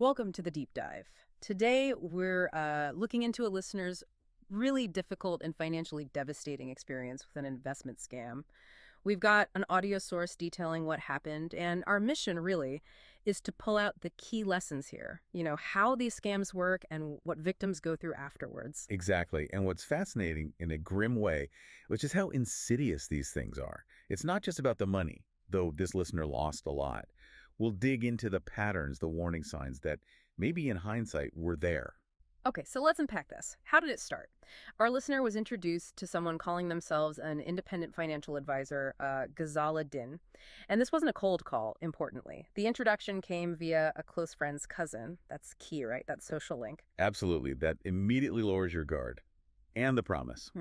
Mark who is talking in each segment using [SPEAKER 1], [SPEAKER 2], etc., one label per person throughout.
[SPEAKER 1] Welcome to the deep dive. Today, we're looking into a listener's really difficult and financially devastating experience with an investment scam. We've got an audio source detailing what happened, and our mission really is to pull out the key lessons here. How these scams work and what victims go through afterwards.
[SPEAKER 2] Exactly. And what's fascinating in a grim way, which is how insidious these things are. It's not just about the money, though this listener lost a lot. We'll dig into the patterns, the warning signs that maybe in hindsight were there.
[SPEAKER 1] Okay, so let's unpack this. How did it start? Our listener was introduced to someone calling themselves an independent financial advisor, Ghazala Din. And this wasn't a cold call, importantly. The introduction came via a close friend's cousin. That's key, right? That social link.
[SPEAKER 2] Absolutely. That immediately lowers your guard. And the promise.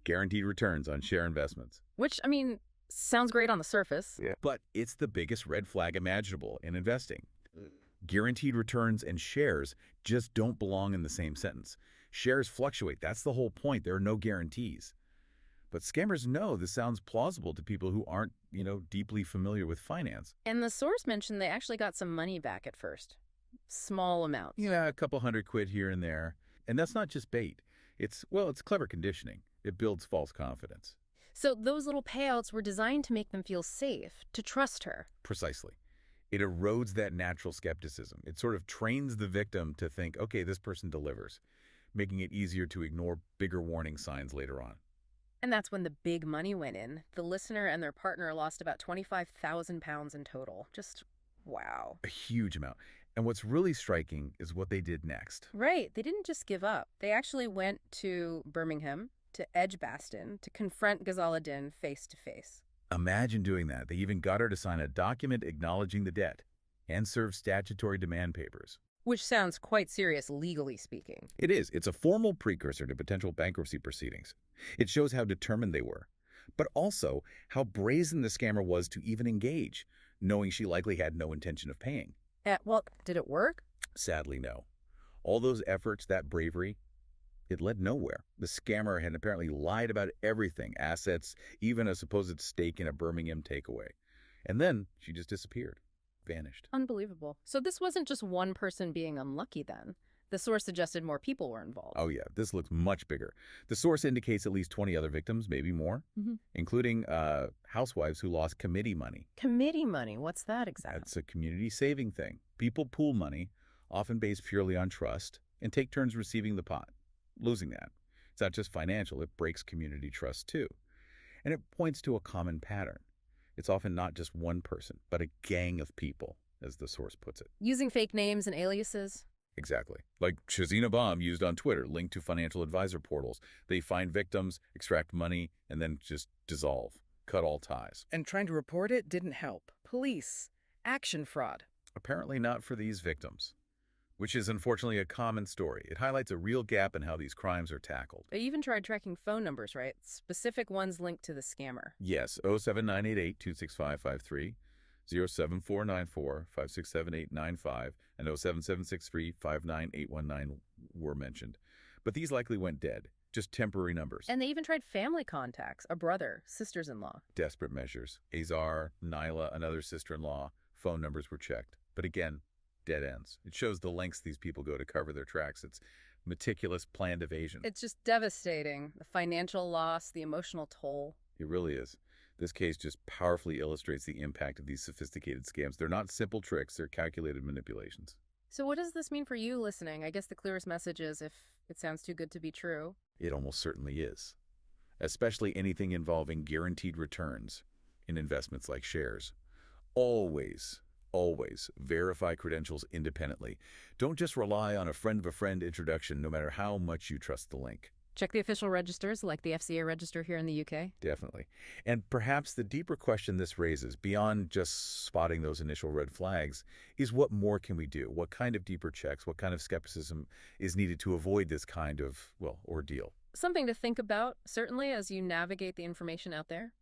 [SPEAKER 2] Guaranteed returns on share investments.
[SPEAKER 1] Which, I mean, sounds great on the surface.
[SPEAKER 2] Yeah. But it's the biggest red flag imaginable in investing. Guaranteed returns and shares just don't belong in the same sentence. Shares fluctuate. That's the whole point. There are no guarantees. But scammers know this sounds plausible to people who aren't, deeply familiar with finance.
[SPEAKER 1] And the source mentioned they actually got some money back at first. Small amounts.
[SPEAKER 2] Yeah, a couple $100 here and there. And that's not just bait. It's clever conditioning. It builds false confidence.
[SPEAKER 1] So those little payouts were designed to make them feel safe, to trust her.
[SPEAKER 2] Precisely. It erodes that natural skepticism. It sort of trains the victim to think, okay, this person delivers, making it easier to ignore bigger warning signs later on.
[SPEAKER 1] And that's when the big money went in. The listener and their partner lost about £25,000 in total. Just wow.
[SPEAKER 2] A huge amount. And what's really striking is what they did next.
[SPEAKER 1] Right. They didn't just give up. They actually went to Birmingham, to Edgbaston, to confront Ghazala Din face to face.
[SPEAKER 2] Imagine doing that. They even got her to sign a document acknowledging the debt and serve statutory demand papers.
[SPEAKER 1] Which sounds quite serious, legally speaking.
[SPEAKER 2] It is. It's a formal precursor to potential bankruptcy proceedings. It shows how determined they were, but also how brazen the scammer was to even engage, knowing she likely had no intention of paying.
[SPEAKER 1] Well, did it work?
[SPEAKER 2] Sadly, no. All those efforts, that bravery, it led nowhere. The scammer had apparently lied about everything, assets, even a supposed stake in a Birmingham takeaway. And then she just disappeared, vanished.
[SPEAKER 1] Unbelievable. So this wasn't just one person being unlucky then. The source suggested more people were involved.
[SPEAKER 2] Oh yeah, this looks much bigger. The source indicates at least 20 other victims, maybe more, including housewives who lost committee money.
[SPEAKER 1] Committee money? What's that exactly?
[SPEAKER 2] That's a community saving thing. People pool money, often based purely on trust, and take turns receiving the pot. Losing that. It's not just financial, it breaks community trust too. And it points to a common pattern. It's often not just one person, but a gang of people, as the source puts it.
[SPEAKER 1] Using fake names and aliases?
[SPEAKER 2] Exactly. Like Shazina Bomb used on Twitter, linked to financial advisor portals. They find victims, extract money, and then just dissolve, cut all ties.
[SPEAKER 3] And trying to report it didn't help. Police. Action fraud.
[SPEAKER 2] Apparently not for these victims, which is unfortunately a common story. It highlights a real gap in how these crimes are tackled.
[SPEAKER 1] They even tried tracking phone numbers, right? Specific ones linked to the scammer.
[SPEAKER 2] Yes, 07988-26553, 07494-567-895, and 07763-59819 were mentioned. But these likely went dead, just temporary numbers.
[SPEAKER 1] And they even tried family contacts, a brother, sisters-in-law.
[SPEAKER 2] Desperate measures. Azar, Nyla, another sister-in-law, phone numbers were checked. But again, dead ends. It shows the lengths these people go to cover their tracks. It's meticulous, planned evasion.
[SPEAKER 1] It's just devastating. The financial loss, the emotional toll.
[SPEAKER 2] It really is. This case just powerfully illustrates the impact of these sophisticated scams. They're not simple tricks, they're calculated manipulations.
[SPEAKER 1] So what does this mean for you listening? I guess the clearest message is if it sounds too good to be true.
[SPEAKER 2] It almost certainly is. Especially anything involving guaranteed returns in investments like shares. Always verify credentials independently. Don't just rely on a friend of a friend introduction, no matter how much you trust the link.
[SPEAKER 1] Check the official registers, like the FCA register here in the UK.
[SPEAKER 2] Definitely. And perhaps the deeper question this raises, beyond just spotting those initial red flags, is what more can we do? What kind of deeper checks, what kind of skepticism is needed to avoid this kind of, ordeal?
[SPEAKER 1] Something to think about, certainly, as you navigate the information out there.